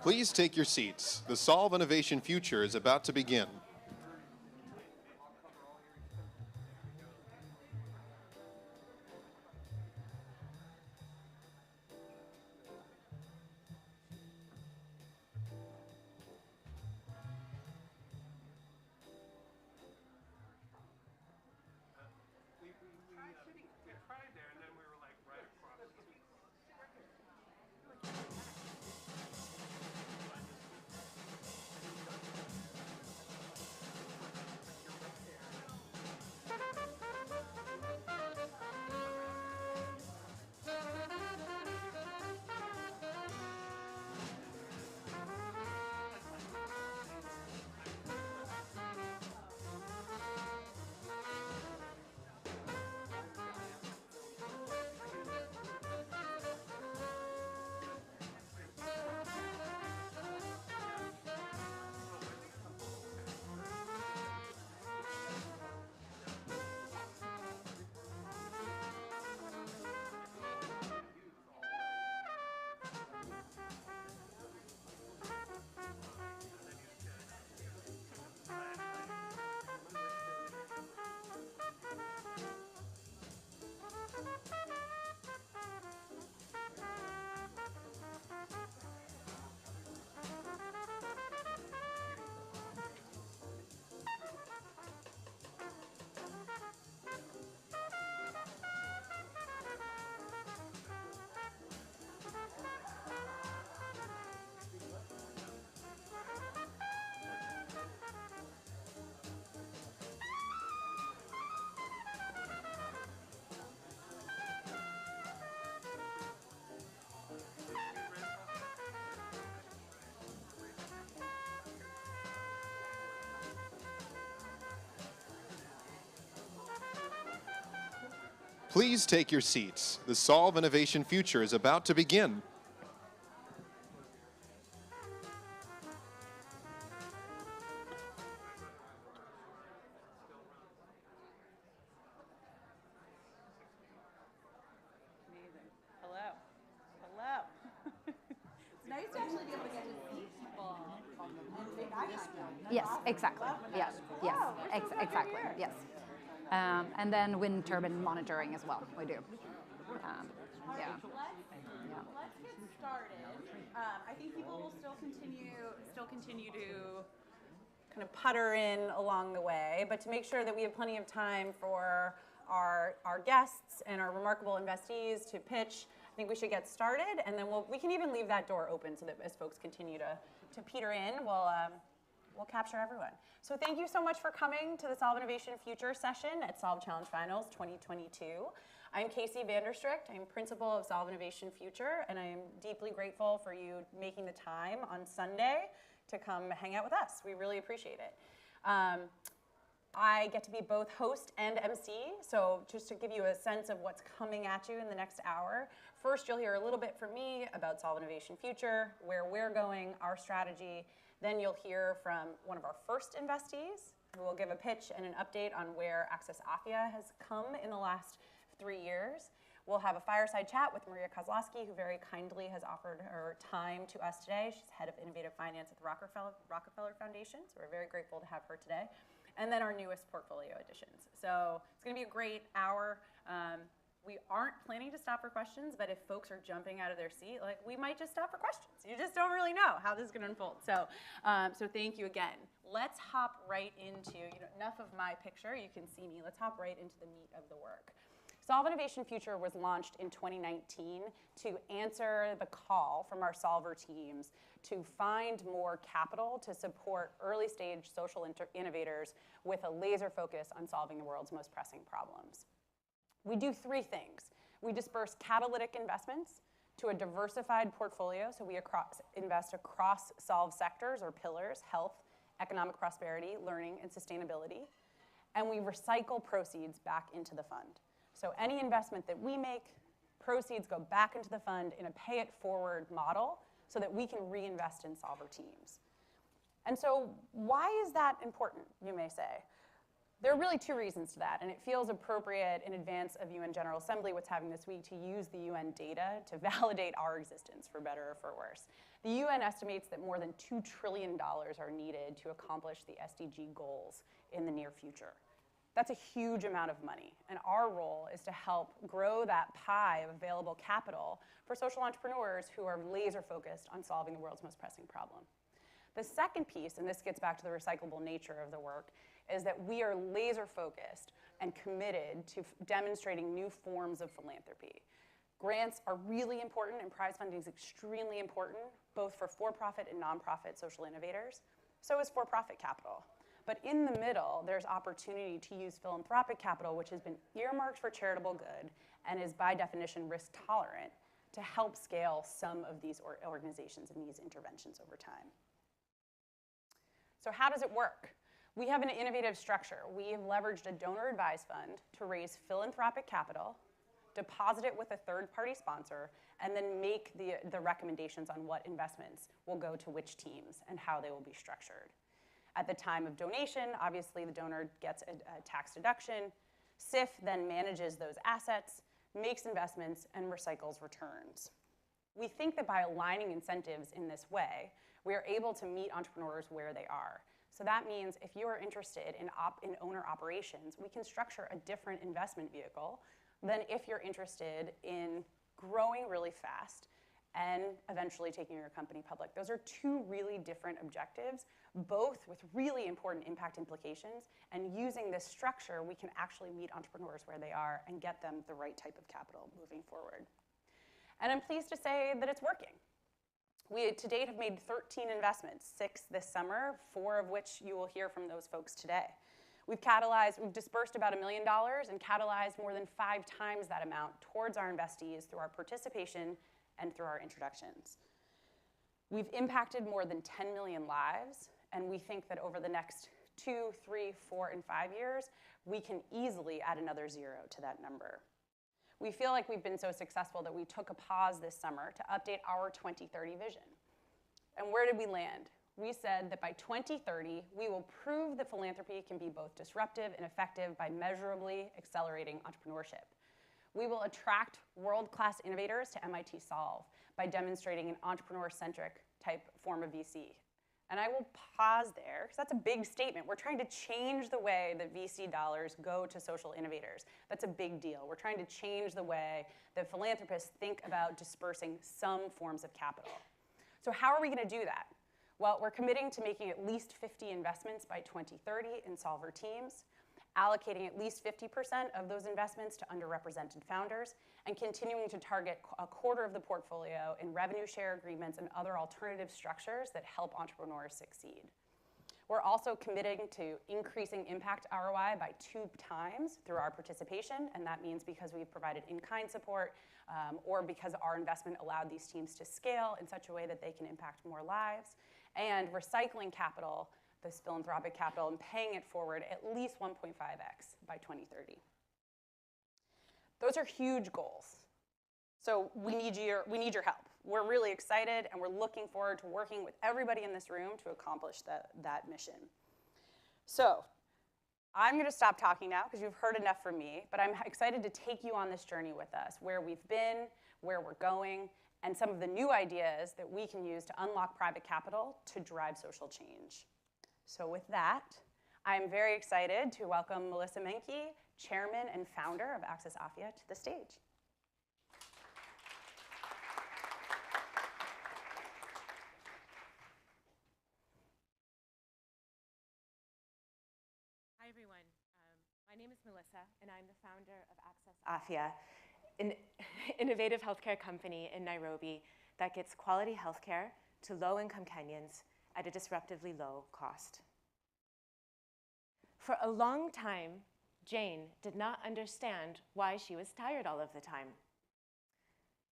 Please take your seats. The Solve Innovation Future is about to begin. Please take your seats. The Solve Innovation Future is about to begin. Amazing. Hello. Hello. It's nice to actually be able to get to see people and say eye contact. Yes, exactly. Yes, yes, exactly. Yes. And then wind turbine monitoring as well. We do. Yeah. Let's get started. I think people will still continue to kind of putter in along the way, but to make sure that we have plenty of time for our guests and our remarkable investees to pitch, I think we should get started, and then we can even leave that door open so that as folks continue to peter in, we'll capture everyone. So thank you so much for coming to the Solve Innovation Future session at Solve Challenge Finals 2022. I'm Casey Vanderstricht. I'm principal of Solve Innovation Future, and I am deeply grateful for you making the time on Sunday to come hang out with us. We really appreciate it. I get to be both host and MC, so just to give you a sense of what's coming at you in the next hour. First, you'll hear a little bit from me about Solve Innovation Future, where we're going, our strategy. Then you'll hear from one of our first investees, who will give a pitch and an update on where Access Afia has come in the last 3 years. We'll have a fireside chat with Maria Kozlowski, who very kindly has offered her time to us today. She's head of innovative finance at the Rockefeller Foundation, so we're very grateful to have her today. And then our newest portfolio additions. So it's going to be a great hour. We aren't planning to stop for questions, but if folks are jumping out of their seat, we might just stop for questions. You just don't really know how this is going to unfold. So, so thank you again. Let's hop right into, enough of my picture. You can see me. Let's hop right into the meat of the work. Solve Innovation Future was launched in 2019 to answer the call from our solver teams to find more capital to support early stage social innovators with a laser focus on solving the world's most pressing problems. We do 3 things. We disperse catalytic investments to a diversified portfolio, so we invest across solve sectors or pillars: health, economic prosperity, learning, and sustainability. And we recycle proceeds back into the fund. So any investment that we make, proceeds go back into the fund in a pay-it-forward model so that we can reinvest in solver teams. And so why is that important, you may say? There are really two reasons to that, and it feels appropriate in advance of UN General Assembly, what's happening this week, to use the UN data to validate our existence, for better or for worse. The UN estimates that more than $2 trillion are needed to accomplish the SDG goals in the near future. That's a huge amount of money, and our role is to help grow that pie of available capital for social entrepreneurs who are laser focused on solving the world's most pressing problem. The second piece, and this gets back to the recyclable nature of the work, is that we are laser focused and committed to demonstrating new forms of philanthropy. Grants are really important, and prize funding is extremely important, both for for-profit and nonprofit social innovators. So is for-profit capital. But in the middle, there's opportunity to use philanthropic capital, which has been earmarked for charitable good and is by definition risk tolerant, to help scale some of these organizations and these interventions over time. So how does it work? We have an innovative structure. We have leveraged a donor advised fund to raise philanthropic capital, deposit it with a third-party sponsor, and then make the recommendations on what investments will go to which teams and how they will be structured. At the time of donation, obviously the donor gets a tax deduction. SIF then manages those assets, makes investments, and recycles returns. We think that by aligning incentives in this way, we are able to meet entrepreneurs where they are. So that means if you are interested in owner operations, we can structure a different investment vehicle than if you're interested in growing really fast and eventually taking your company public. Those are two really different objectives, both with really important impact implications. And using this structure, we can actually meet entrepreneurs where they are and get them the right type of capital moving forward. And I'm pleased to say that it's working. We, to date, have made 13 investments, 6 this summer, 4 of which you will hear from those folks today. We've dispersed about $1 million and catalyzed more than 5 times that amount towards our investees through our participation and through our introductions. We've impacted more than 10 million lives, and we think that over the next 2, 3, 4, and 5 years, we can easily add another 0 to that number. We feel like we've been so successful that we took a pause this summer to update our 2030 vision. And where did we land? We said that by 2030, we will prove that philanthropy can be both disruptive and effective by measurably accelerating entrepreneurship. We will attract world-class innovators to MIT Solve by demonstrating an entrepreneur-centric type form of VC. And I will pause there, because that's a big statement. We're trying to change the way that VC dollars go to social innovators. That's a big deal. We're trying to change the way that philanthropists think about dispersing some forms of capital. So how are we going to do that? Well, we're committing to making at least 50 investments by 2030 in solver teams, allocating at least 50% of those investments to underrepresented founders, and continuing to target a quarter of the portfolio in revenue share agreements and other alternative structures that help entrepreneurs succeed. We're also committing to increasing impact ROI by 2 times through our participation, and that means because we've provided in-kind support or because our investment allowed these teams to scale in such a way that they can impact more lives, and recycling capital, this philanthropic capital, and paying it forward at least 1.5x by 2030. Those are huge goals. So we need your help. We're really excited, and we're looking forward to working with everybody in this room to accomplish that mission. So I'm going to stop talking now because you've heard enough from me, but I'm excited to take you on this journey with us, where we've been, where we're going, and some of the new ideas that we can use to unlock private capital to drive social change. So with that, I'm very excited to welcome Melissa Menke, Chairman and Founder of Access AFIA, to the stage. Hi, everyone. My name is Melissa, and I'm the founder of Access AFIA, an innovative healthcare company in Nairobi that gets quality healthcare to low-income Kenyans at a disruptively low cost. For a long time, Jane did not understand why she was tired all of the time.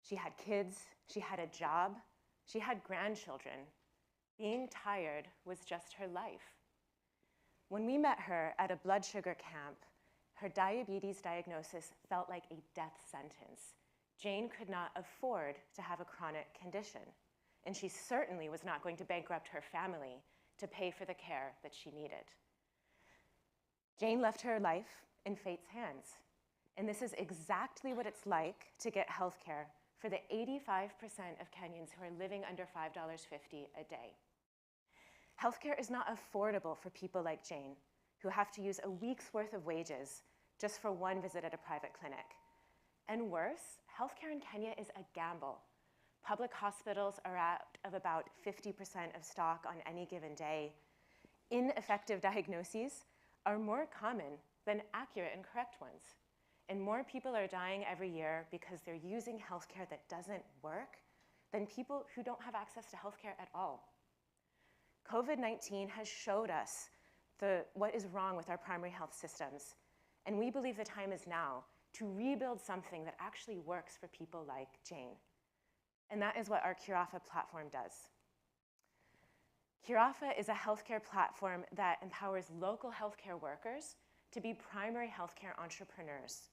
She had kids, she had a job, she had grandchildren. Being tired was just her life. When we met her at a blood sugar camp, her diabetes diagnosis felt like a death sentence. Jane could not afford to have a chronic condition, and she certainly was not going to bankrupt her family to pay for the care that she needed. Jane left her life in fate's hands. And this is exactly what it's like to get healthcare for the 85% of Kenyans who are living under $5.50 a day. Healthcare is not affordable for people like Jane, who have to use a week's worth of wages just for one visit at a private clinic. And worse, healthcare in Kenya is a gamble. Public hospitals are out of about 50% of stock on any given day. Ineffective diagnoses are more common than accurate and correct ones. And more people are dying every year because they're using healthcare that doesn't work than people who don't have access to healthcare at all. COVID-19 has showed us what is wrong with our primary health systems. And we believe the time is now to rebuild something that actually works for people like Jane. And that is what our Kirafa platform does. Kirafa is a healthcare platform that empowers local healthcare workers to be primary healthcare entrepreneurs.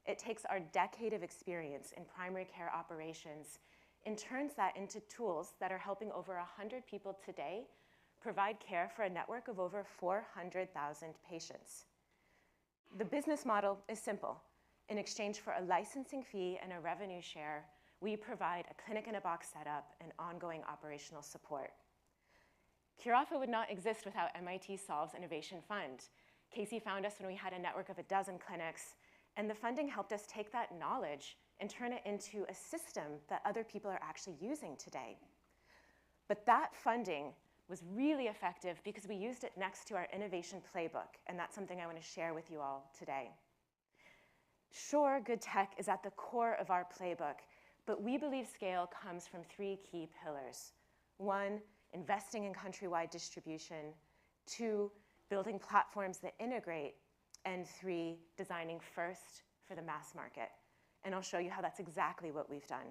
It takes our decade of experience in primary care operations and turns that into tools that are helping over 100 people today provide care for a network of over 400,000 patients. The business model is simple. In exchange for a licensing fee and a revenue share, we provide a clinic-in-a-box setup and ongoing operational support. Kirafa would not exist without MIT Solve's Innovation Fund. Casey found us when we had a network of 12 clinics, and the funding helped us take that knowledge and turn it into a system that other people are actually using today. But that funding was really effective because we used it next to our innovation playbook, and that's something I want to share with you all today. Sure, good tech is at the core of our playbook, but we believe scale comes from 3 key pillars. 1, investing in countrywide distribution. 2, building platforms that integrate. And 3, designing first for the mass market. And I'll show you how that's exactly what we've done.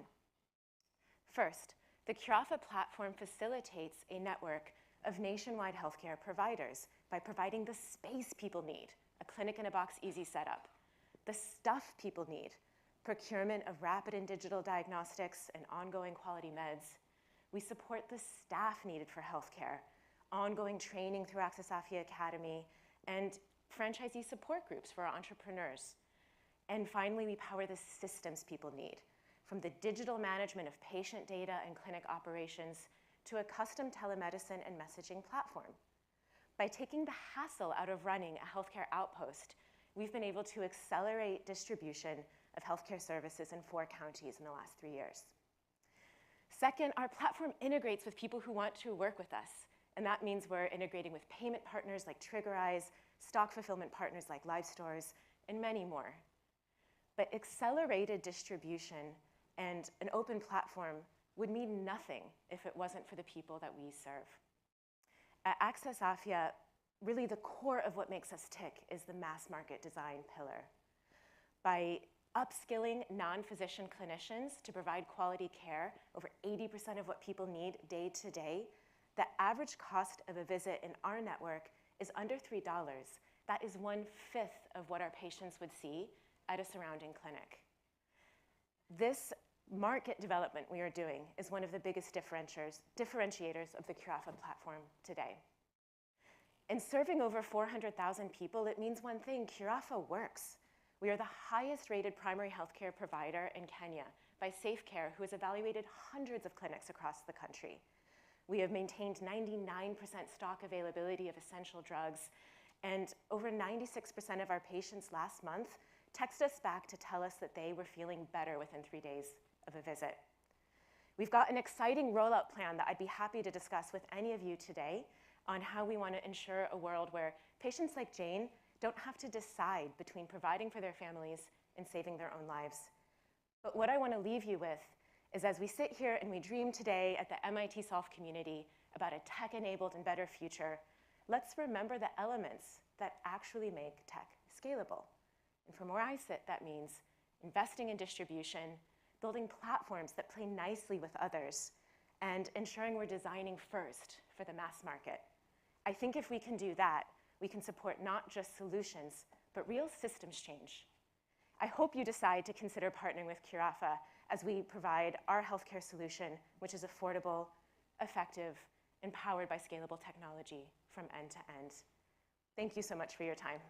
First, the Kirafa platform facilitates a network of nationwide healthcare providers by providing the space people need, a clinic-in-a-box easy setup, the stuff people need, procurement of rapid and digital diagnostics and ongoing quality meds. We support the staff needed for healthcare, ongoing training through Access Afia Academy, and franchisee support groups for our entrepreneurs. And finally, we power the systems people need, from the digital management of patient data and clinic operations to a custom telemedicine and messaging platform. By taking the hassle out of running a healthcare outpost, we've been able to accelerate distribution of healthcare services in 4 counties in the last 3 years. Second, our platform integrates with people who want to work with us. And that means we're integrating with payment partners like Triggerize, stock fulfillment partners like Live Stores, and many more. But accelerated distribution and an open platform would mean nothing if it wasn't for the people that we serve. At Access Afia, really the core of what makes us tick is the mass market design pillar. By upskilling non-physician clinicians to provide quality care, over 80% of what people need day to day, the average cost of a visit in our network is under $3. That is 1/5 of what our patients would see at a surrounding clinic. This market development we are doing is one of the biggest differentiators of the Kirafa platform today. In serving over 400,000 people, it means one thing: Kirafa works. We are the highest rated primary healthcare provider in Kenya by SafeCare, who has evaluated hundreds of clinics across the country. We have maintained 99% stock availability of essential drugs, and over 96% of our patients last month text us back to tell us that they were feeling better within 3 days of a visit. We've got an exciting rollout plan that I'd be happy to discuss with any of you today on how we want to ensure a world where patients like Jane don't have to decide between providing for their families and saving their own lives. But what I want to leave you with is, as we sit here and we dream today at the MIT Solve community about a tech-enabled and better future, let's remember the elements that actually make tech scalable. And from where I sit, that means investing in distribution, building platforms that play nicely with others, and ensuring we're designing first for the mass market. I think if we can do that, we can support not just solutions, but real systems change. I hope you decide to consider partnering with Kirafa as we provide our healthcare solution, which is affordable, effective, and powered by scalable technology from end to end. Thank you so much for your time.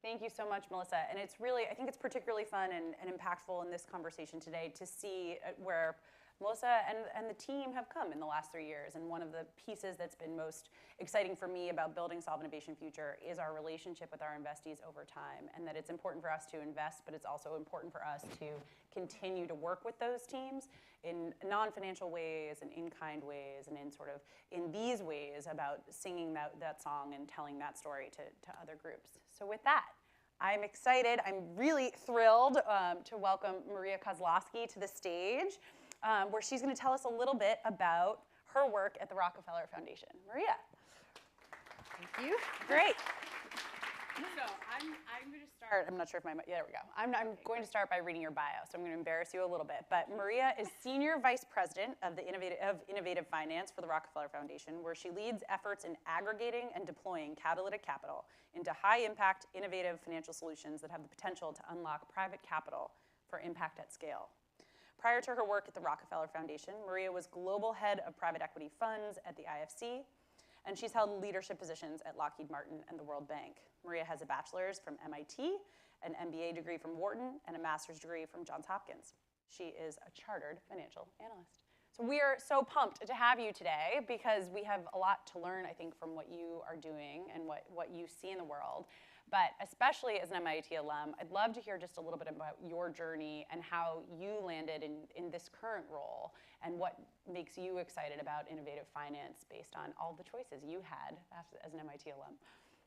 Thank you so much, Melissa. And it's really, I think it's particularly fun and impactful in this conversation today to see where Melissa and the team have come in the last 3 years. And one of the pieces that's been most exciting for me about building Solve Innovation Future is our relationship with our investees over time, and that it's important for us to invest, but it's also important for us to continue to work with those teams in non-financial ways and in-kind ways and in these ways about singing that song and telling that story to other groups. So with that, I'm excited. I'm really thrilled to welcome Maria Kozlowski to the stage, where she's going to tell us a little bit about her work at the Rockefeller Foundation. Maria. Thank you. Great. So I'm going to start. I'm not sure if there we go. I'm going to start by reading your bio, so I'm going to embarrass you a little bit. But Maria is Senior Vice President of Innovative Finance for the Rockefeller Foundation, where she leads efforts in aggregating and deploying catalytic capital into high-impact, innovative financial solutions that have the potential to unlock private capital for impact at scale. Prior to her work at the Rockefeller Foundation, Maria was Global Head of Private Equity Funds at the IFC, and she's held leadership positions at Lockheed Martin and the World Bank. Maria has a bachelor's from MIT, an MBA degree from Wharton, and a master's degree from Johns Hopkins. She is a chartered financial analyst. So we are so pumped to have you today because we have a lot to learn, I think, from what you are doing and what you see in the world. But especially as an MIT alum, I'd love to hear just a little bit about your journey and how you landed in this current role and what makes you excited about innovative finance based on all the choices you had as an MIT alum.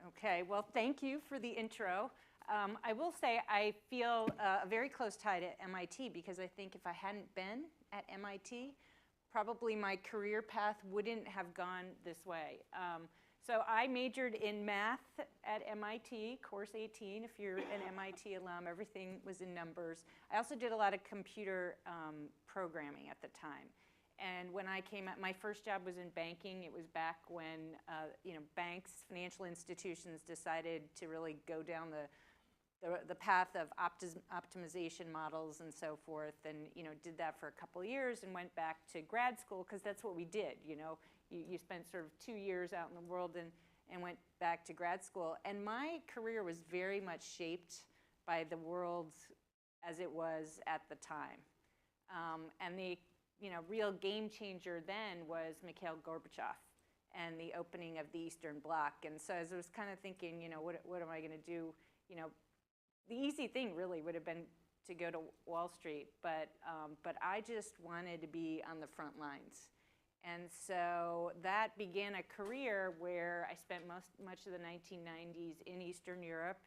Okay, well, thank you for the intro. I will say I feel a very close tie to MIT because I think if I hadn't been at MIT, probably my career path wouldn't have gone this way. So I majored in math at MIT, course 18. If you're an MIT alum, everything was in numbers. I also did a lot of computer programming at the time. And when I came out, my first job was in banking. It was back when banks, financial institutions decided to really go down the path of optimization models and so forth, and did that for a couple of years and went back to grad school because that's what we did. You spent sort of 2 years out in the world and went back to grad school. And my career was very much shaped by the world as it was at the time. And the real game changer then was Mikhail Gorbachev and the opening of the Eastern Bloc. And so as I was kind of thinking, what am I going to do? The easy thing really would have been to go to Wall Street, but I just wanted to be on the front lines. And so that began a career where I spent much of the 1990s in Eastern Europe,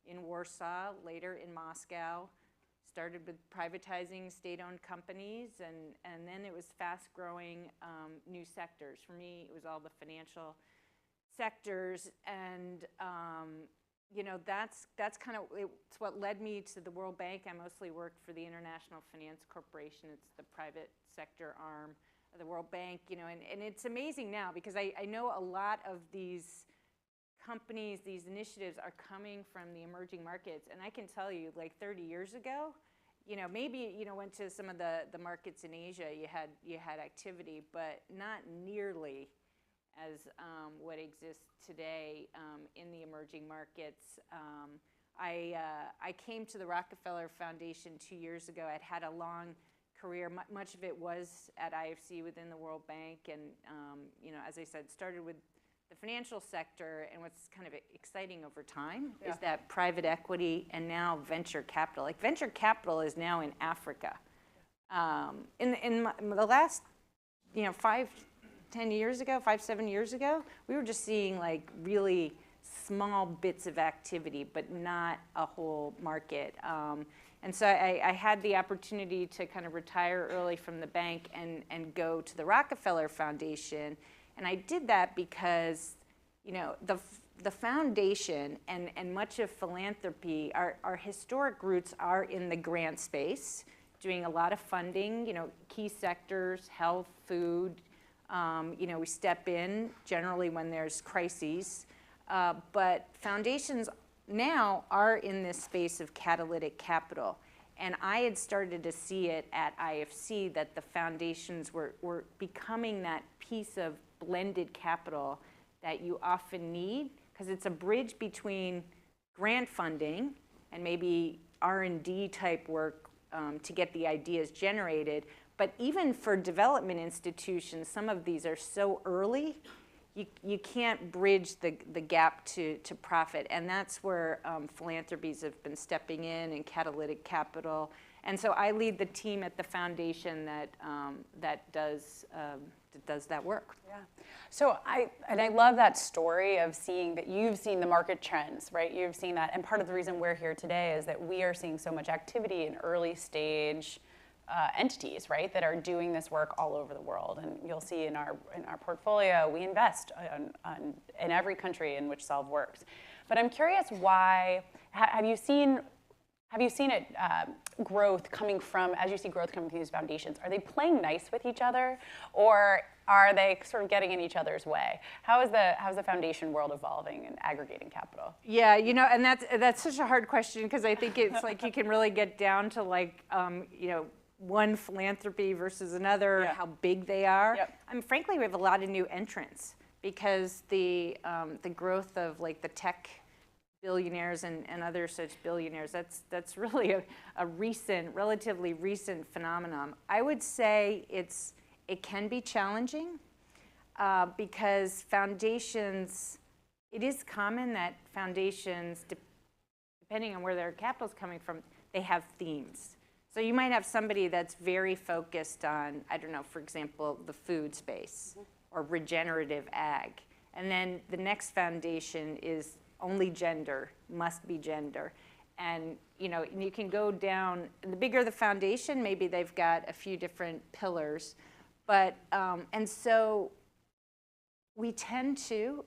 in Warsaw, later in Moscow. Started with privatizing state-owned companies, and then it was fast-growing new sectors. For me, it was all the financial sectors, and that's kind of it's what led me to the World Bank. I mostly worked for the International Finance Corporation. It's the private sector arm of the World Bank, and it's amazing now because I know a lot of these companies, these initiatives are coming from the emerging markets, and I can tell you, like 30 years ago, maybe went to some of the markets in Asia, you had activity, but not nearly as what exists today in the emerging markets. I came to the Rockefeller Foundation 2 years ago. I'd had a long career. Much of it was at IFC within the World Bank, and as I said, started with the financial sector, and what's kind of exciting over time is that private equity and now venture capital. Like venture capital is now in Africa. In the last 7 years ago, we were just seeing like really small bits of activity, but not a whole market. And so I had the opportunity to kind of retire early from the bank and go to the Rockefeller Foundation. And I did that because, the foundation and much of philanthropy, our historic roots are in the grant space, doing a lot of funding, key sectors, health, food. We step in generally when there's crises. But foundations now are in this space of catalytic capital. And I had started to see it at IFC that the foundations were becoming that piece of blended capital that you often need, because it's a bridge between grant funding and maybe R&D type work to get the ideas generated. But even for development institutions, some of these are so early, you can't bridge the gap to profit. And that's where philanthropies have been stepping in and catalytic capital. And so I lead the team at the foundation that does that work. Yeah. So I love that story of seeing that you've seen the market trends, right? You've seen that, and part of the reason we're here today is that we are seeing so much activity in early stage entities, right, that are doing this work all over the world. And you'll see in our portfolio, we invest in every country in which Solve works. But I'm curious why, have you seen it growth coming from, as you see growth coming from these foundations, are they playing nice with each other, or are they sort of getting in each other's way? How's the foundation world evolving and aggregating capital? Yeah, you know, and that's such a hard question, because I think it's like you can really get down to like, you know, one philanthropy versus another, how big they are. Yep. I mean, frankly, we have a lot of new entrants because the growth of like the tech billionaires and other such billionaires, that's really a recent, relatively recent phenomenon. I would say it can be challenging because foundations, it is common that foundations, depending on where their capital's coming from, they have themes. So you might have somebody that's very focused on, I don't know, for example, the food space or regenerative ag. And then the next foundation is only gender, must be gender. And you know, you can go down, the bigger the foundation, maybe they've got a few different pillars. But, and so we tend to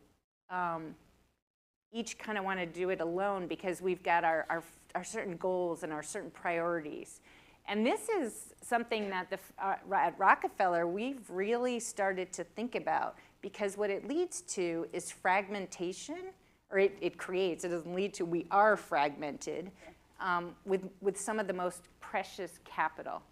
each kind of want to do it alone because we've got our certain goals and our certain priorities. And this is something that at Rockefeller we've really started to think about, because what it leads to is fragmentation, or it creates, it doesn't lead to, we are fragmented with some of the most precious capital.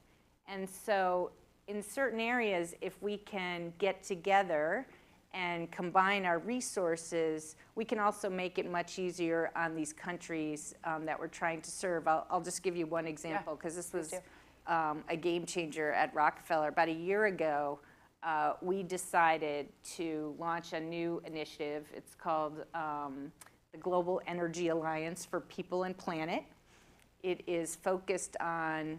And so in certain areas, if we can get together and combine our resources, we can also make it much easier on these countries that we're trying to serve. I'll just give you one example, because this was a game changer at Rockefeller. About a year ago, we decided to launch a new initiative. It's called the Global Energy Alliance for People and Planet. It is focused on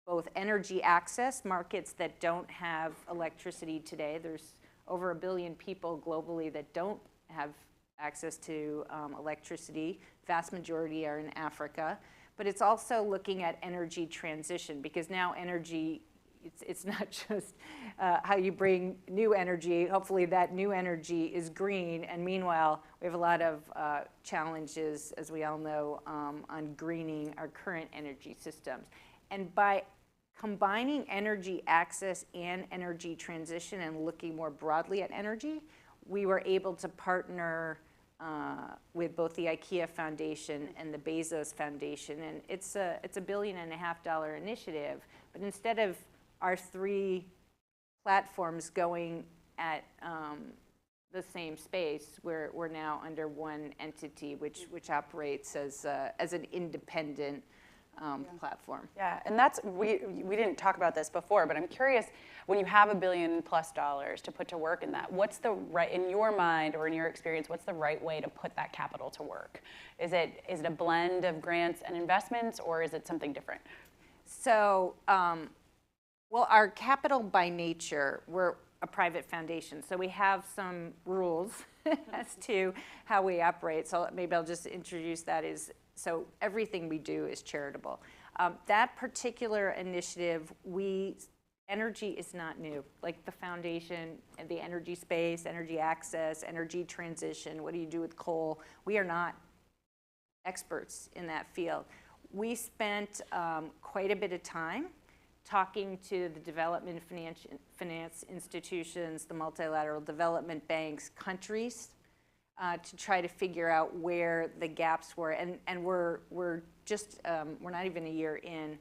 both energy access, markets that don't have electricity today. There's over 1 billion people globally that don't have access to electricity. Vast majority are in Africa. But it's also looking at energy transition, because now energy, it's not just how you bring new energy. Hopefully that new energy is green. And meanwhile, we have a lot of challenges, as we all know, on greening our current energy systems. And by combining energy access and energy transition and looking more broadly at energy, we were able to partner with both the IKEA Foundation and the Bezos Foundation. And it's a $1.5 billion initiative, but instead of our 3 platforms going at the same space, we're now under one entity, which operates as an independent platform. Yeah, and that's, we didn't talk about this before, but I'm curious, when you have $1 billion+ to put to work in that, what's the right, in your mind or in your experience, what's the right way to put that capital to work? Is it a blend of grants and investments, or is it something different? So, well, our capital by nature, we're a private foundation, so we have some rules as to how we operate. So maybe I'll just introduce that. So everything we do is charitable. That particular initiative, energy is not new. Like the foundation and the energy space, energy access, energy transition, what do you do with coal? We are not experts in that field. We spent quite a bit of time talking to the development finance institutions, the multilateral development banks, countries, to try to figure out where the gaps were. And we're not even a year in,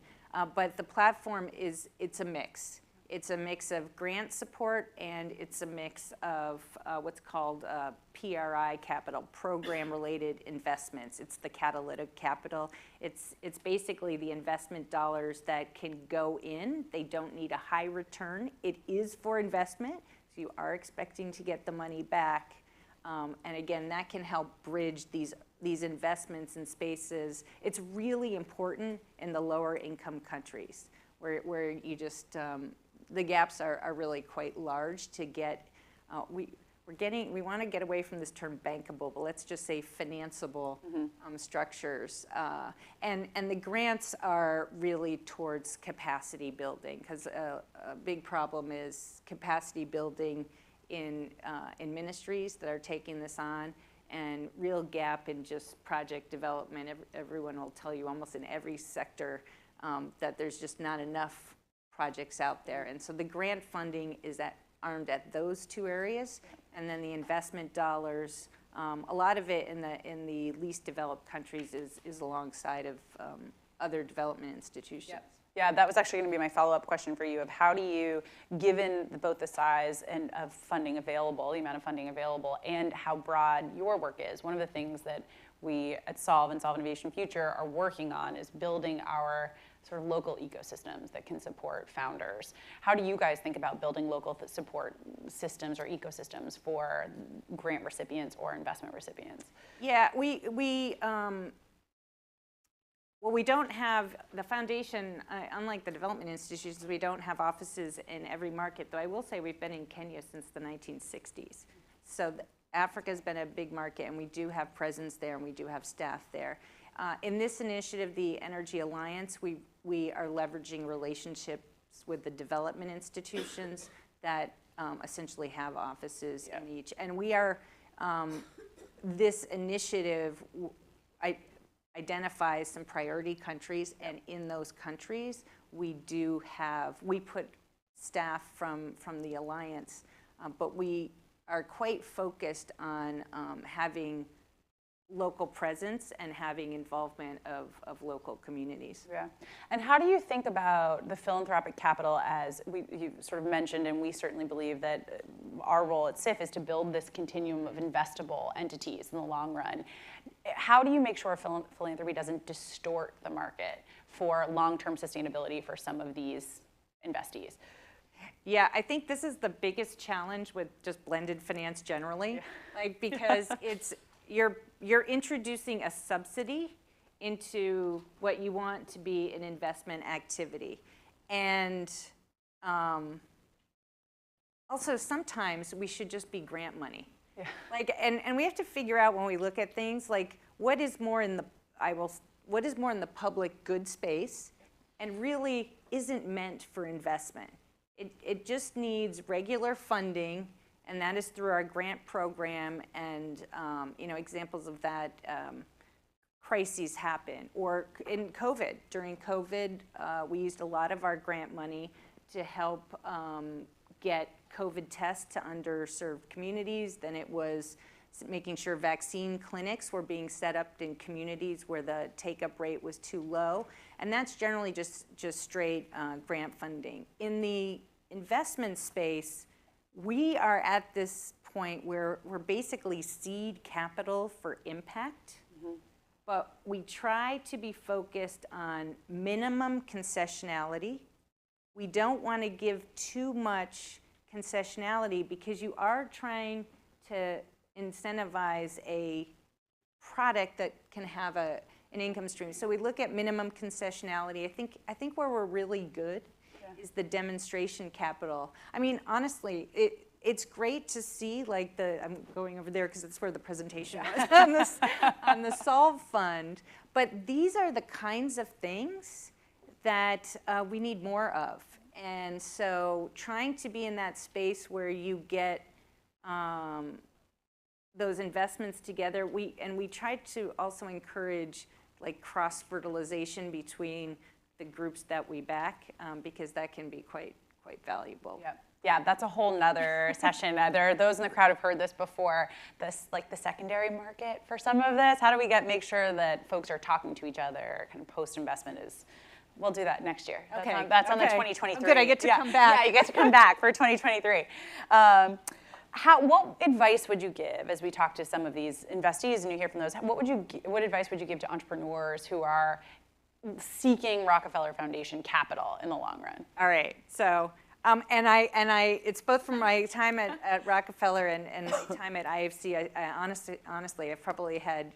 but the platform it's a mix. It's a mix of grant support, and it's a mix of what's called PRI capital, program-related investments. It's the catalytic capital. It's basically the investment dollars that can go in. They don't need a high return. It is for investment, so you are expecting to get the money back. And again, that can help bridge these investments in spaces. It's really important in the lower income countries where you just, the gaps are really quite large to get, we want to get away from this term bankable, but let's just say financeable structures. And the grants are really towards capacity building, because a big problem is capacity building in ministries that are taking this on, and real gap in just project development. Everyone will tell you almost in every sector that there's just not enough projects out there. And so the grant funding is armed at those two areas, and then the investment dollars, a lot of it in the least developed countries is alongside of other development institutions. Yep. Yeah, that was actually going to be my follow-up question for you of how do you, given both the size and of funding available, the amount of funding available, and how broad your work is. One of the things that we at Solve and Solve Innovation Future are working on is building our sort of local ecosystems that can support founders. How do you guys think about building local support systems or ecosystems for grant recipients or investment recipients? Yeah, well, we don't have, the foundation, unlike the development institutions, we don't have offices in every market, though I will say we've been in Kenya since the 1960s. So Africa's been a big market, and we do have presence there, and we do have staff there. In this initiative, the Energy Alliance, we are leveraging relationships with the development institutions that essentially have offices in each. And we are, this initiative, identifies some priority countries, and in those countries we put staff from the Alliance, but we are quite focused on having local presence and having involvement of local communities. Yeah. And how do you think about the philanthropic capital as you sort of mentioned, and we certainly believe that our role at SIF is to build this continuum of investable entities in the long run. How do you make sure philanthropy doesn't distort the market for long-term sustainability for some of these investees? Yeah, I think this is the biggest challenge with just blended finance generally, because you're introducing a subsidy into what you want to be an investment activity. And also sometimes we should just be grant money. Yeah. And we have to figure out when we look at things what is more in the public good space and really isn't meant for investment. It just needs regular funding, and that is through our grant program, and examples of that, crises happen. Or in COVID, during COVID, we used a lot of our grant money to help get COVID tests to underserved communities. Then it was making sure vaccine clinics were being set up in communities where the take-up rate was too low. And that's generally just straight grant funding. In the investment space, we are at this point where we're basically seed capital for impact, but we try to be focused on minimum concessionality. We don't want to give too much concessionality because you are trying to incentivize a product that can have an income stream. So we look at minimum concessionality. I think where we're really good is the demonstration capital. I mean, honestly, it's great to see I'm going over there because that's where the presentation was on the Solve Fund. But these are the kinds of things that we need more of. And so trying to be in that space where you get those investments together, we try to also encourage cross-fertilization between the groups that we back, because that can be quite valuable. Yep. Yeah, that's a whole nother session. There are those in the crowd who've heard this before. This, the secondary market for some of this. How do we make sure that folks are talking to each other? Kind of post-investment is We'll do that next year. Okay. That's on the Okay. 2023. Oh, good, I get to come back. Yeah, you get to come back for 2023. What advice would you give as we talk to some of these investees and you hear from those? What advice would you give to entrepreneurs who are seeking Rockefeller Foundation capital in the long run? All right. So, it's both from my time at Rockefeller and my time at IFC. I honestly, I've probably had,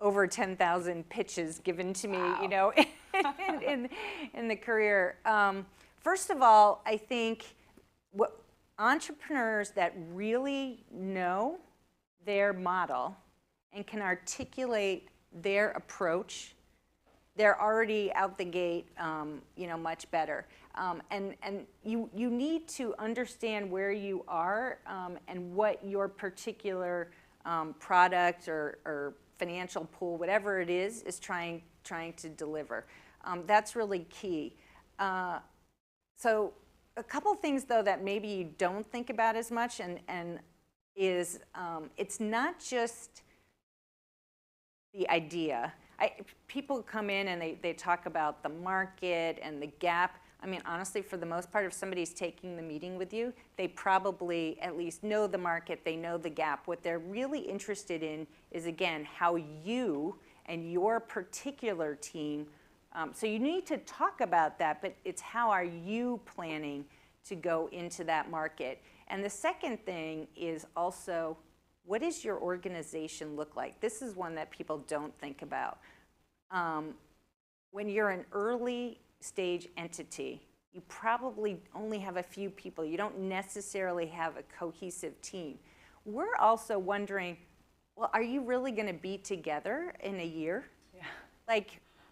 over 10,000 pitches given to me, Wow. in the career. First of all, I think entrepreneurs that really know their model and can articulate their approach, they're already out the gate, much better. And you need to understand where you are and what your particular product or financial pool, whatever it is trying to deliver. That's really key. So a couple things, though, that maybe you don't think about as much and is it's not just the idea. People come in and they talk about the market and the gap. I mean, honestly, for the most part, if somebody's taking the meeting with you, they probably at least know the market, they know the gap. What they're really interested in is, again, how you and your particular team, so you need to talk about that, but it's how are you planning to go into that market. And the second thing is also, what does your organization look like? This is one that people don't think about. When you're an early stage entity, you probably only have a few people. You don't necessarily have a cohesive team. We're also wondering, well, are you really going to be together in a year? Yeah.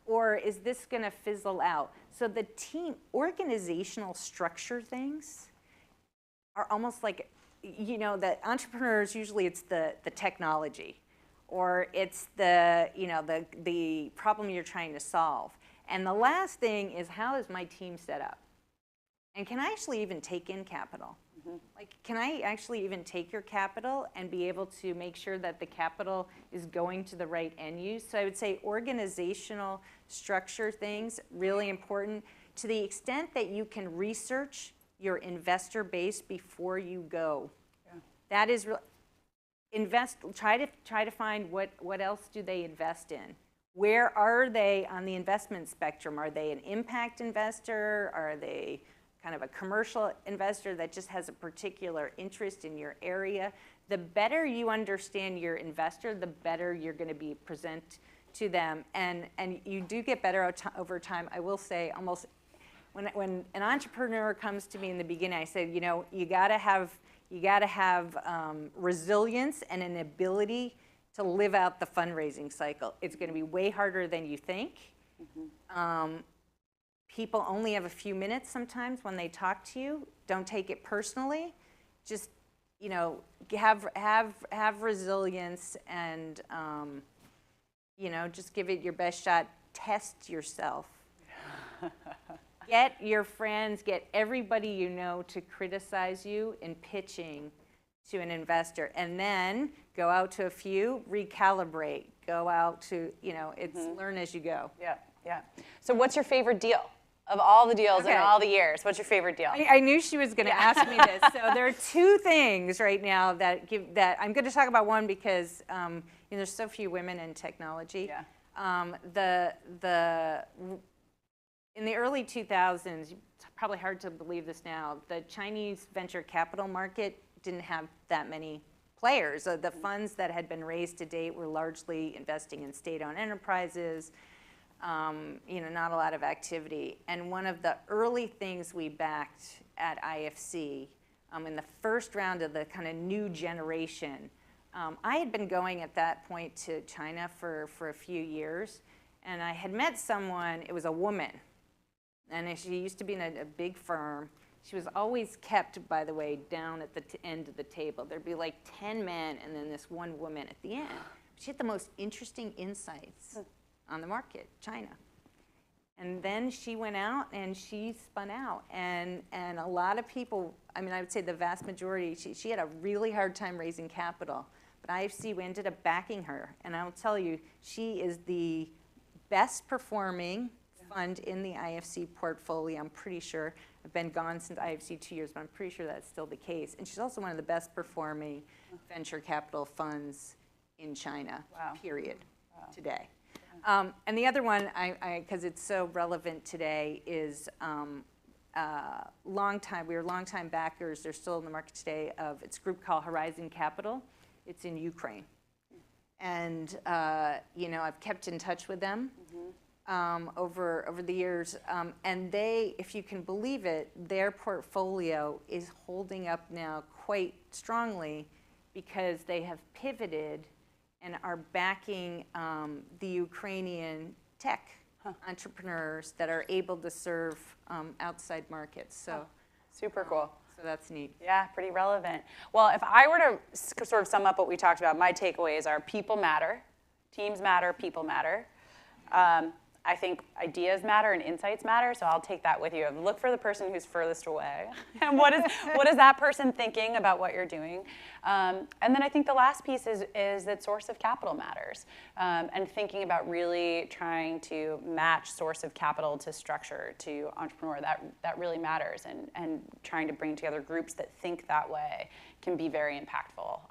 Or is this going to fizzle out? So the team, organizational structure things are almost like, the entrepreneurs, usually it's the technology, or it's the problem you're trying to solve. And the last thing is, how is my team set up? And can I actually even take in capital? Can I actually even take your capital and be able to make sure that the capital is going to the right end use? So I would say organizational structure things, really important, to the extent that you can research your investor base before you go. Yeah. That is try to find what else do they invest in? Where are they on the investment spectrum? Are they an impact investor? Are they kind of a commercial investor that just has a particular interest in your area? The better you understand your investor, the better you're going to be present to them. And you do get better over time. I will say, almost when an entrepreneur comes to me in the beginning, I say, you got to have resilience and an ability to live out the fundraising cycle. It's going to be way harder than you think. People only have a few minutes sometimes when they talk to you. Don't take it personally. Just have resilience and just give it your best shot. Test yourself. Get your friends, get everybody you know to criticize you in pitching to an investor, and then go out to a few, recalibrate, go out to, it's learn as you go. Yeah, yeah. So what's your favorite deal? Of all the deals in all the years, what's your favorite deal? I knew she was going to ask me this. So there are two things right now that I'm going to talk about. One, because there's so few women in technology. Yeah. In the early 2000s, it's probably hard to believe this now, the Chinese venture capital market didn't have that many players. The funds that had been raised to date were largely investing in state-owned enterprises. Not a lot of activity. And one of the early things we backed at IFC, in the first round of the kind of new generation, I had been going at that point to China for a few years, and I had met someone, it was a woman, and she used to be in a big firm. She was always kept, by the way, down at the end of the table. There'd be like 10 men and then this one woman at the end. She had the most interesting insights on the market, China. And then she went out and she spun out. And a lot of people, I would say the vast majority, she had a really hard time raising capital. But IFC, we ended up backing her. And I'll tell you, she is the best performing, fund in the IFC portfolio. I'm pretty sure. I've been gone since IFC 2 years, but I'm pretty sure that's still the case. And she's also one of the best performing venture capital funds in China, period, today. And the other one, because it's so relevant today, is we were longtime backers, they're still in the market today, it's a group called Horizon Capital. It's in Ukraine. And, I've kept in touch with them over the years. And they, if you can believe it, their portfolio is holding up now quite strongly because they have pivoted and are backing the Ukrainian tech entrepreneurs that are able to serve outside markets. So super cool. So that's neat. Yeah, pretty relevant. Well, if I were to sort of sum up what we talked about, my takeaways are people matter, teams matter, people matter. I think ideas matter and insights matter, so I'll take that with you. Look for the person who's furthest away. And what is that person thinking about what you're doing? And then I think the last piece is that source of capital matters. And thinking about really trying to match source of capital to structure, to entrepreneur, that really matters. And trying to bring together groups that think that way can be very impactful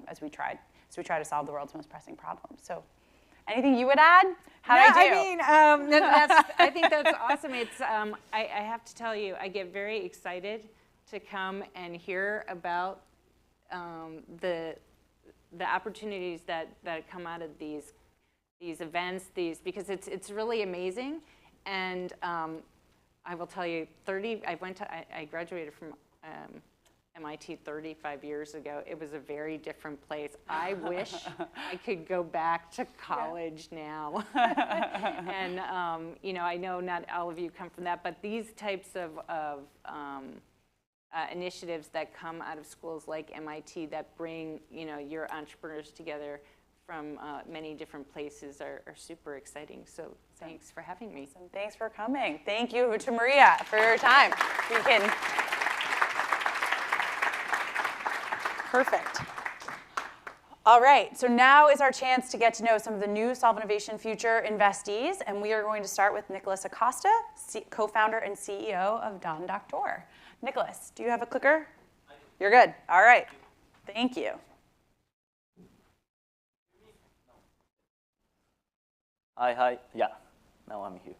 as we try to solve the world's most pressing problems. So. Anything you would add? How'd I do? I think that's awesome. It's, I have to tell you, I get very excited to come and hear about the opportunities that come out of these events, because it's really amazing. And I will tell you, I graduated from MIT 35 years ago. It was a very different place. I wish I could go back to college now. And I know not all of you come from that, but these types of initiatives that come out of schools like MIT that bring your entrepreneurs together from many different places are super exciting. So thanks for having me. Thanks for coming. Thank you to Maria for your time. You can. Perfect. All right, so now is our chance to get to know some of the new Solve Innovation Future investees, and we are going to start with Nicholas Acosta, co-founder and CEO of Don Doctor. Nicholas, do you have a clicker? I do. You're good. All right. Thank you. Hi. Yeah, now I'm here.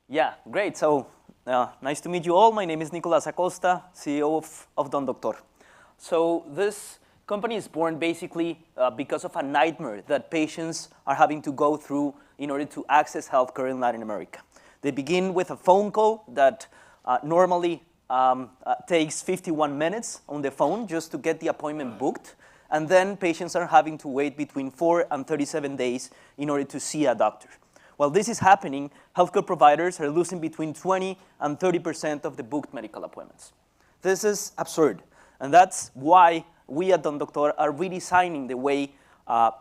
Yeah, great. So nice to meet you all. My name is Nicholas Acosta, CEO of Don Doctor. So this company is born basically because of a nightmare that patients are having to go through in order to access healthcare in Latin America. They begin with a phone call that normally takes 51 minutes on the phone just to get the appointment booked. And then patients are having to wait between 4 and 37 days in order to see a doctor. While this is happening, healthcare providers are losing between 20 and 30% of the booked medical appointments. This is absurd. And that's why we at Don Doctor are redesigning the way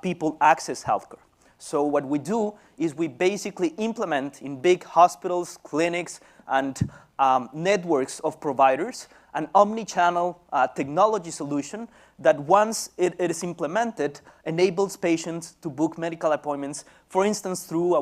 people access healthcare. So what we do is we basically implement in big hospitals, clinics, and networks of providers an omni-channel technology solution that once it is implemented enables patients to book medical appointments, for instance, through a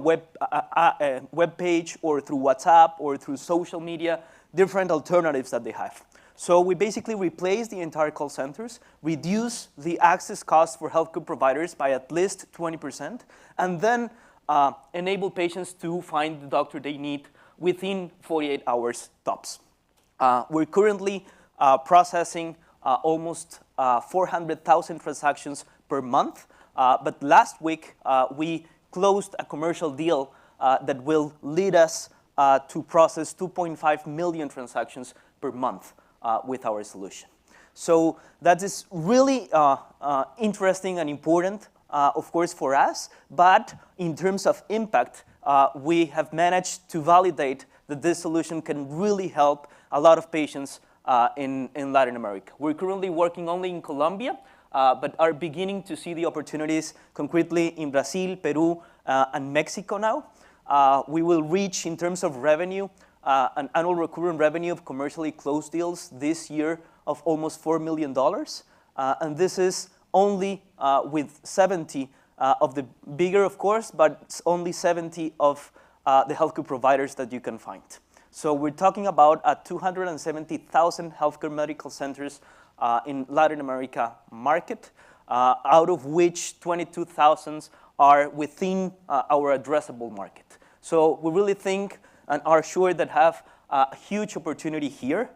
web page or through WhatsApp or through social media, different alternatives that they have. So we basically replace the entire call centers, reduce the access costs for healthcare providers by at least 20%, and then enable patients to find the doctor they need within 48 hours tops. We're currently processing almost 400,000 transactions per month, but last week we closed a commercial deal that will lead us to process 2.5 million transactions per month with our solution. So that is really interesting and important, of course, for us, but in terms of impact, we have managed to validate that this solution can really help a lot of patients in Latin America. We're currently working only in Colombia, but are beginning to see the opportunities concretely in Brazil, Peru, and Mexico now. We will reach, in terms of revenue, an annual recurring revenue of commercially closed deals this year of almost $4 million. And this is only with 70 of the bigger, of course, but only 70 of the healthcare providers that you can find. So we're talking about 270,000 healthcare medical centers in Latin America market, out of which 22,000 are within our addressable market. So we really think and are sure that have a huge opportunity here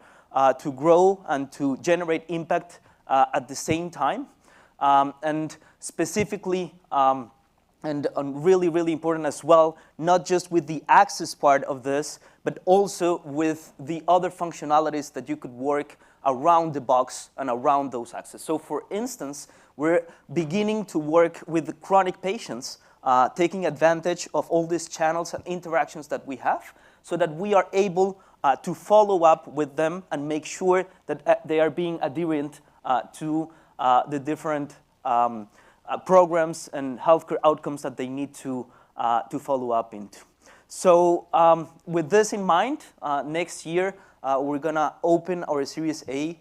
to grow and to generate impact at the same time. And specifically, and really, really important as well, not just with the access part of this, but also with the other functionalities that you could work around the box and around those access. So for instance, we're beginning to work with chronic patients, taking advantage of all these channels and interactions that we have, so that we are able to follow up with them and make sure that they are being adherent to the different programs and healthcare outcomes that they need to follow up into. So with this in mind, next year we're gonna open our Series A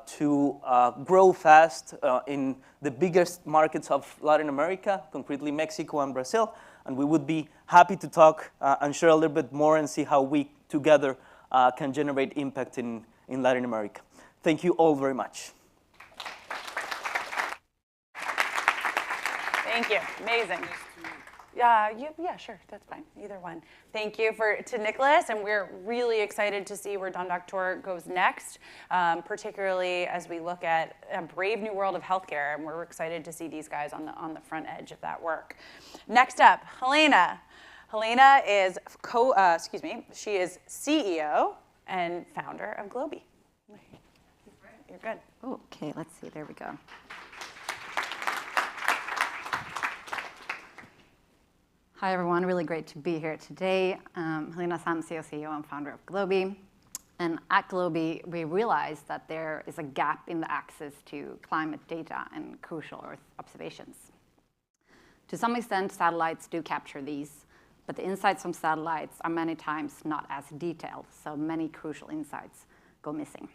to grow fast in the biggest markets of Latin America, concretely Mexico and Brazil. And we would be happy to talk and share a little bit more and see how we together can generate impact in Latin America. Thank you all very much. Thank you. Amazing. Yeah, sure, that's fine. Either one. Thank you to Nicholas, and we're really excited to see where Don Doctor goes next, particularly as we look at a brave new world of healthcare, and we're excited to see these guys on the front edge of that work. Next up, Helena. Helena is she is CEO and founder of Globi. You're good. Okay, let's see. There we go. Hi, everyone. Really great to be here today. Helena Samsio, CEO and founder of Globi. And at Globi, we realized that there is a gap in the access to climate data and crucial Earth observations. To some extent, satellites do capture these, but the insights from satellites are many times not as detailed, so many crucial insights go missing.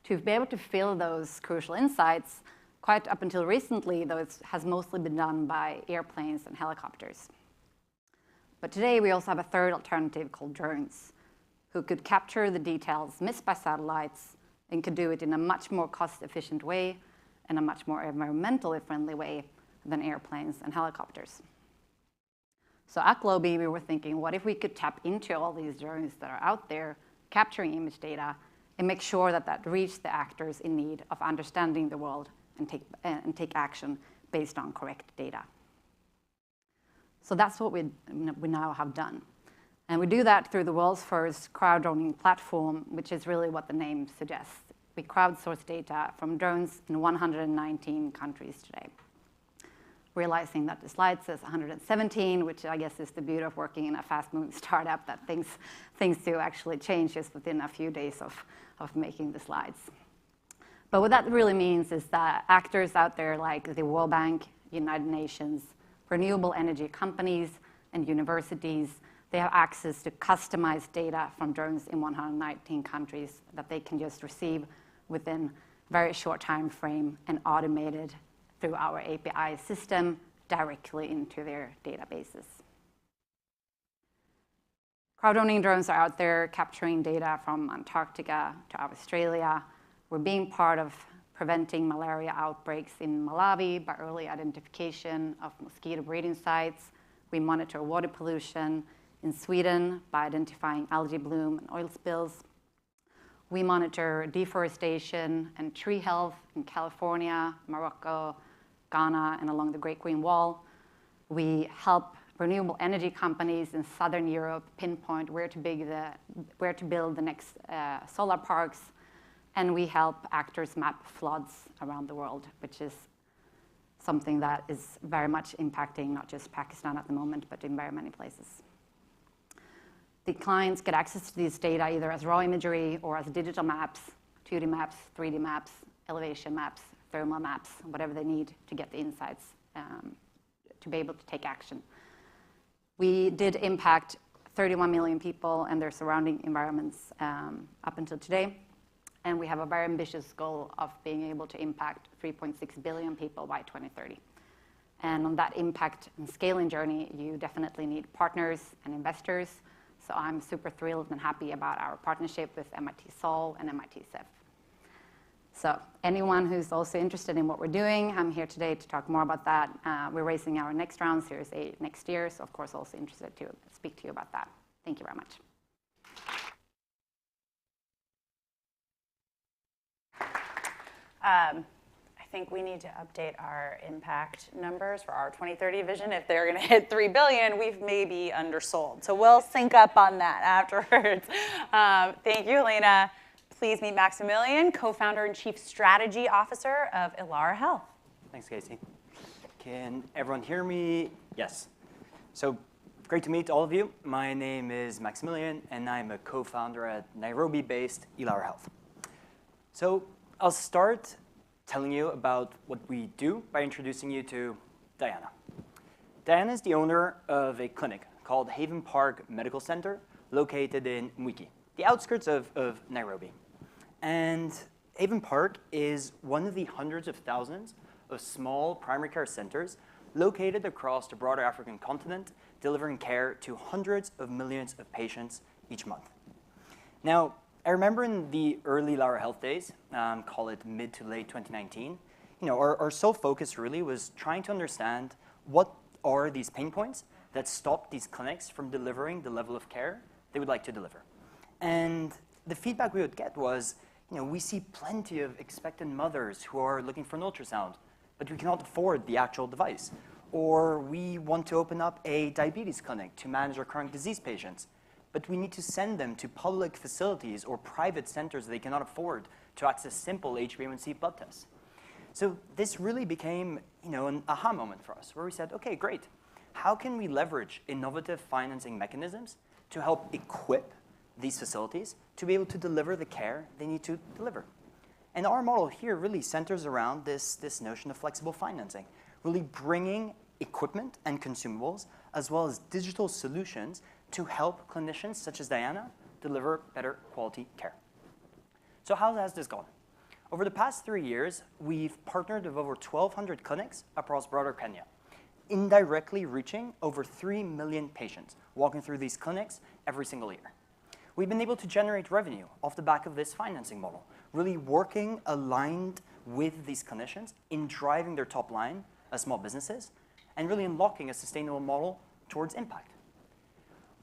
To be able to fill those crucial insights, quite up until recently, though, it has mostly been done by airplanes and helicopters. But today, we also have a third alternative called drones, who could capture the details missed by satellites and could do it in a much more cost-efficient way and a much more environmentally friendly way than airplanes and helicopters. So at Globi, we were thinking, what if we could tap into all these drones that are out there capturing image data and make sure that that reached the actors in need of understanding the world and take action based on correct data. So that's what we now have done. And we do that through the world's first crowd-owning platform, which is really what the name suggests. We crowdsource data from drones in 119 countries today. Realizing that the slide says 117, which I guess is the beauty of working in a fast-moving startup, that things do actually change just within a few days of making the slides. But what that really means is that actors out there like the World Bank, United Nations, renewable energy companies, and universities, they have access to customized data from drones in 119 countries that they can just receive within a very short time frame and automated through our API system directly into their databases. Crowd-owning drones are out there capturing data from Antarctica to Australia. We're being part of preventing malaria outbreaks in Malawi by early identification of mosquito breeding sites. We monitor water pollution in Sweden by identifying algae bloom and oil spills. We monitor deforestation and tree health in California, Morocco, Ghana, and along the Great Green Wall. We help renewable energy companies in Southern Europe pinpoint where to build the next solar parks. And we help actors map floods around the world, which is something that is very much impacting not just Pakistan at the moment, but in very many places. The clients get access to these data either as raw imagery or as digital maps, 2D maps, 3D maps, elevation maps, thermal maps, whatever they need to get the insights to be able to take action. We did impact 31 million people and their surrounding environments up until today. And we have a very ambitious goal of being able to impact 3.6 billion people by 2030. And on that impact and scaling journey, you definitely need partners and investors. So I'm super thrilled and happy about our partnership with MIT Solve and MIT CIF. So anyone who's also interested in what we're doing, I'm here today to talk more about that. We're raising our next round, Series A, next year. So of course, also interested to speak to you about that. Thank you very much. I think we need to update our impact numbers for our 2030 vision. If they're going to hit 3 billion, we've maybe undersold. So we'll sync up on that afterwards. Thank you, Helena. Please meet Maximilian, co-founder and chief strategy officer of Ilara Health. Thanks, Casey. Can everyone hear me? Yes. So great to meet all of you. My name is Maximilian, and I'm a co-founder at Nairobi-based Ilara Health. So I'll start telling you about what we do by introducing you to Diana. Diana is the owner of a clinic called Haven Park Medical Center located in Mwiki, the outskirts of Nairobi. And Haven Park is one of the hundreds of thousands of small primary care centers located across the broader African continent, delivering care to hundreds of millions of patients each month. Now, I remember in the early Ilara Health days, call it mid to late 2019, our sole focus really was trying to understand what are these pain points that stop these clinics from delivering the level of care they would like to deliver. And the feedback we would get was, we see plenty of expectant mothers who are looking for an ultrasound, but we cannot afford the actual device. Or we want to open up a diabetes clinic to manage our chronic disease patients, but we need to send them to public facilities or private centers they cannot afford to access simple HbA1c blood tests. So this really became, an aha moment for us, where we said, okay, great. How can we leverage innovative financing mechanisms to help equip these facilities to be able to deliver the care they need to deliver? And our model here really centers around this notion of flexible financing, really bringing equipment and consumables, as well as digital solutions to help clinicians such as Diana deliver better quality care. So how has this gone? Over the past 3 years, we've partnered with over 1,200 clinics across broader Kenya, indirectly reaching over 3 million patients walking through these clinics every single year. We've been able to generate revenue off the back of this financing model, really working aligned with these clinicians in driving their top line as small businesses and really unlocking a sustainable model towards impact.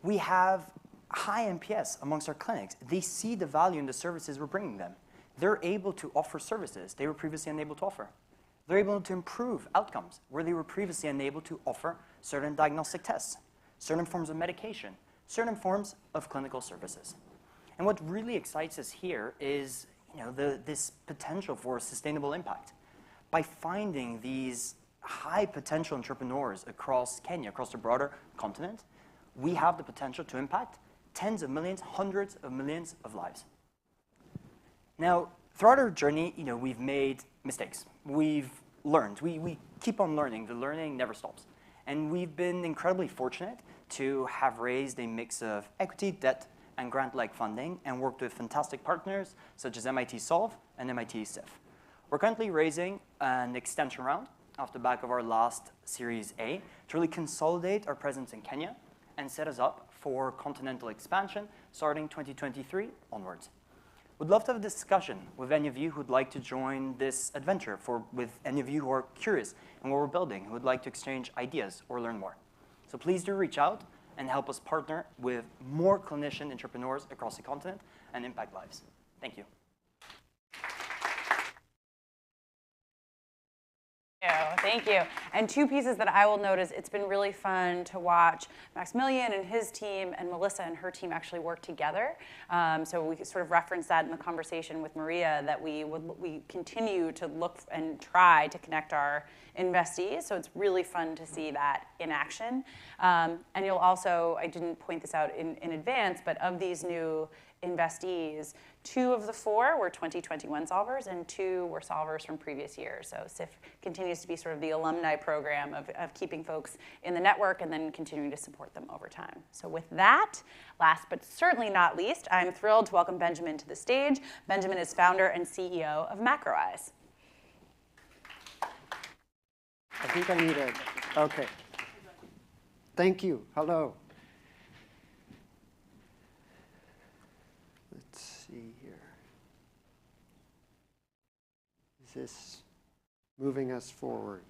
We have high NPS amongst our clinics. They see the value in the services we're bringing them. They're able to offer services they were previously unable to offer. They're able to improve outcomes where they were previously unable to offer certain diagnostic tests, certain forms of medication, certain forms of clinical services. And what really excites us here is this potential for sustainable impact. By finding these high potential entrepreneurs across Kenya, across the broader continent, we have the potential to impact tens of millions, hundreds of millions of lives. Now, throughout our journey, we've made mistakes. We've learned. We keep on learning. The learning never stops. And we've been incredibly fortunate to have raised a mix of equity, debt, and grant-like funding and worked with fantastic partners such as MIT Solve and MIT CIF. We're currently raising an extension round off the back of our last Series A to really consolidate our presence in Kenya and set us up for continental expansion starting 2023 onwards. We'd love to have a discussion with any of you who'd like to join this adventure, with any of you who are curious in what we're building, who would like to exchange ideas or learn more. So please do reach out and help us partner with more clinician entrepreneurs across the continent and impact lives. Thank you. Thank you. And two pieces that I will notice, it's been really fun to watch Maximilian and his team and Melissa and her team actually work together. So we sort of referenced that in the conversation with Maria, that we continue to look and try to connect our investees. So it's really fun to see that in action. And you'll also, I didn't point this out in advance, but of these new investees, 2 of the 4 were 2021 solvers and 2 were solvers from previous years. So CIF continues to be sort of the alumni program of keeping folks in the network and then continuing to support them over time. So with that, last but certainly not least, I'm thrilled to welcome Benjamin to the stage. Benjamin is founder and CEO of MacroEyes. I think I need a, okay. Thank you. Hello. Let's see here. Is this moving us forward?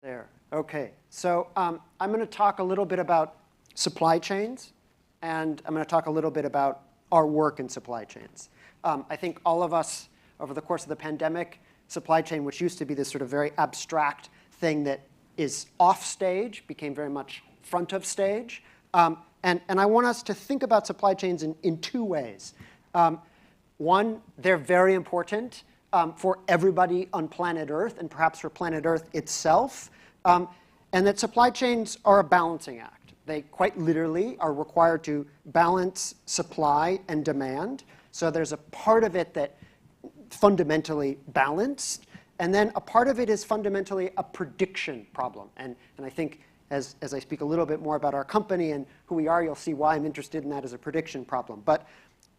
There. Okay. So I'm going to talk a little bit about supply chains, and I'm going to talk a little bit about our work in supply chains. I think all of us, over the course of the pandemic, supply chain, which used to be this sort of very abstract thing that is off stage, became very much front of stage. And I want us to think about supply chains in two ways. One, they're very important for everybody on planet Earth, and perhaps for planet Earth itself, and that supply chains are a balancing act. They quite literally are required to balance supply and demand. So there's a part of it that fundamentally balanced, and then a part of it is fundamentally a prediction problem. And I think as I speak a little bit more about our company and who we are, you'll see why I'm interested in that as a prediction problem. But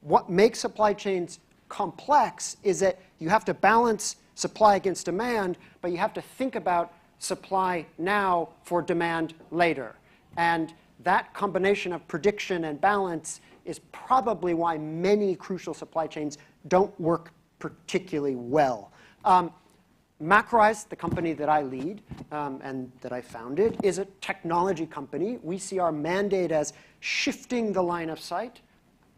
what makes supply chains complex is that you have to balance supply against demand, but you have to think about supply now for demand later. And that combination of prediction and balance is probably why many crucial supply chains don't work particularly well. Macrise, the company that I lead and that I founded, is a technology company. We see our mandate as shifting the line of sight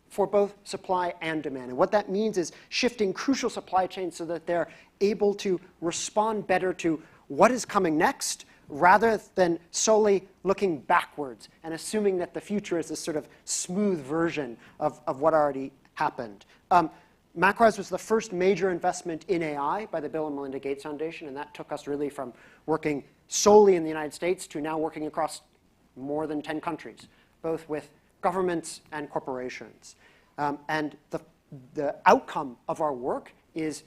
for both supply and demand. And what that means is shifting crucial supply chains so that they're able to respond better to what is coming next, rather than solely looking backwards and assuming that the future is this sort of smooth version of what already happened. Macrise was the first major investment in AI by the Bill and Melinda Gates Foundation, and that took us really from working solely in the United States to now working across more than 10 countries, both with governments and corporations. And the outcome of our work is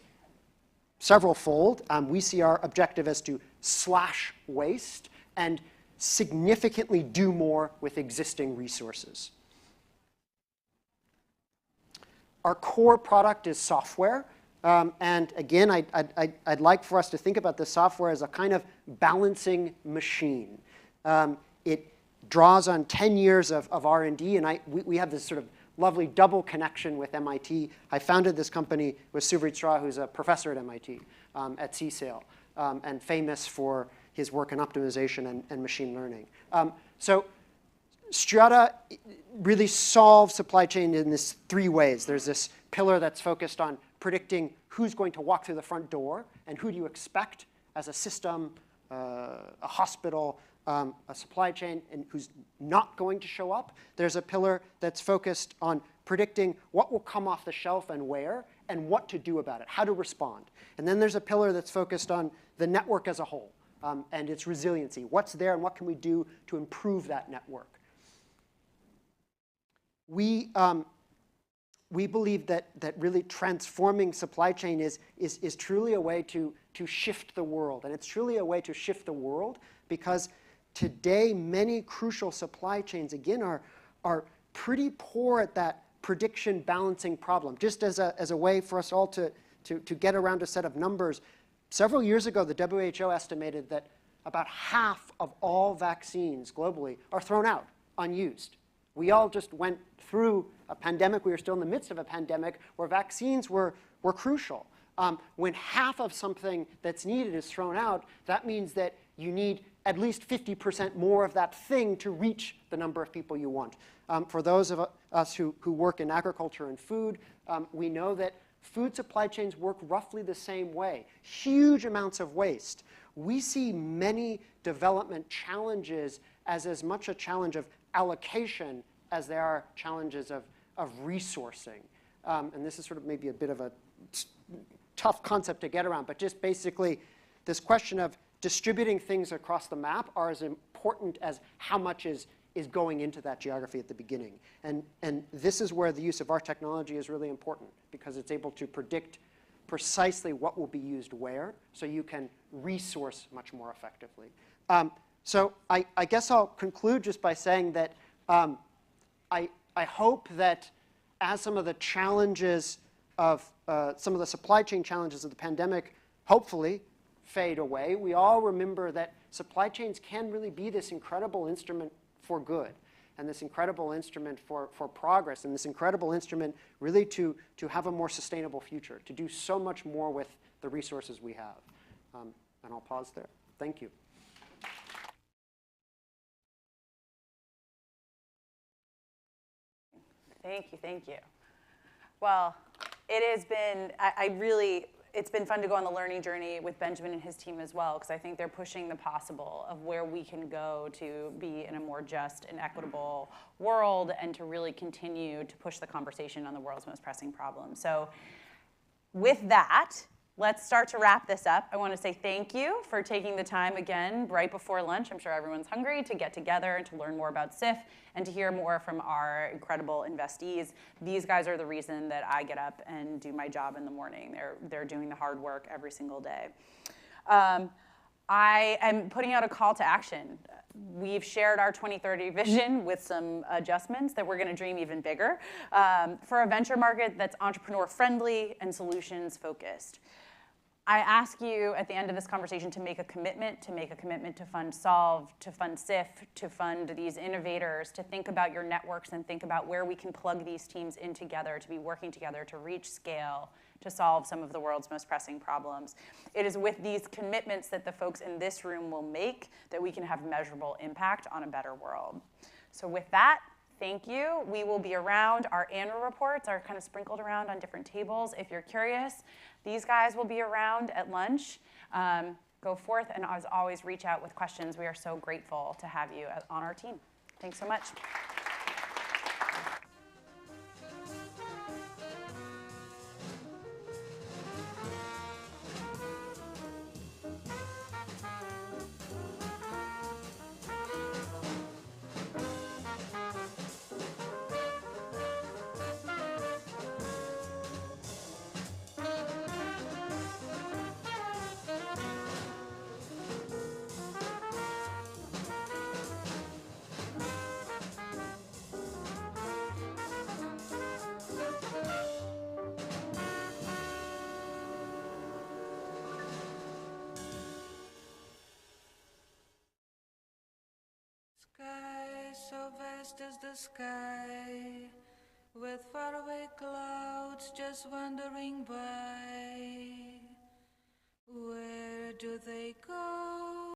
several-fold. We see our objective as to slash waste and significantly do more with existing resources. Our core product is software. And again, I'd like for us to think about this software as a kind of balancing machine. It draws on 10 years of R&D, and we have this sort of lovely double connection with MIT. I founded this company with Suvrit Shah, who's a professor at MIT at CSAIL, and famous for his work in optimization and machine learning. So Strata really solves supply chain in this three ways. There's this pillar that's focused on predicting who's going to walk through the front door and who do you expect as a system, a hospital, a supply chain, and who's not going to show up. There's a pillar that's focused on predicting what will come off the shelf and where, and what to do about it, how to respond. And then there's a pillar that's focused on the network as a whole and its resiliency. What's there and what can we do to improve that network? We believe that really transforming supply chain is truly a way to shift the world. And it's truly a way to shift the world because today many crucial supply chains, again, are pretty poor at that prediction balancing problem. Just as a way for us all to get around a set of numbers, several years ago the WHO estimated that about half of all vaccines globally are thrown out, unused. We all just went through a pandemic. We were still in the midst of a pandemic where vaccines were crucial. When half of something that's needed is thrown out, that means that you need at least 50% more of that thing to reach the number of people you want. For those of us who work in agriculture and food, we know that food supply chains work roughly the same way. Huge amounts of waste. We see many development challenges as much a challenge of allocation as there are challenges of resourcing. And this is sort of maybe a bit of a tough concept to get around, but just basically this question of distributing things across the map are as important as how much is going into that geography at the beginning. And this is where the use of our technology is really important because it's able to predict precisely what will be used where so you can resource much more effectively. So I guess I'll conclude just by saying that I hope that as some of the challenges of some of the supply chain challenges of the pandemic hopefully fade away. We all remember that supply chains can really be this incredible instrument for good, and this incredible instrument for progress, and this incredible instrument really to have a more sustainable future, to do so much more with the resources we have. And I'll pause there. Thank you. Thank you, thank you. Well, it has been, it's been fun to go on the learning journey with Benjamin and his team as well, because I think they're pushing the possible of where we can go to be in a more just and equitable world, and to really continue to push the conversation on the world's most pressing problems. So with that, let's start to wrap this up. I want to say thank you for taking the time again right before lunch. I'm sure everyone's hungry to get together and to learn more about SIF and to hear more from our incredible investees. These guys are the reason that I get up and do my job in the morning. They're doing the hard work every single day. I am putting out a call to action. We've shared our 2030 vision with some adjustments that we're going to dream even bigger for a venture market that's entrepreneur friendly and solutions focused. I ask you at the end of this conversation to make a commitment to fund Solve, to fund SIF, to fund these innovators, to think about your networks and think about where we can plug these teams in together, to be working together to reach scale, to solve some of the world's most pressing problems. It is with these commitments that the folks in this room will make that we can have measurable impact on a better world. So with that, thank you. We will be around. Our annual reports are kind of sprinkled around on different tables. If you're curious, these guys will be around at lunch. Go forth and as always, reach out with questions. We are so grateful to have you on our team. Thanks so much. Sky so vast as the sky, with faraway clouds just wandering by. Where do they go?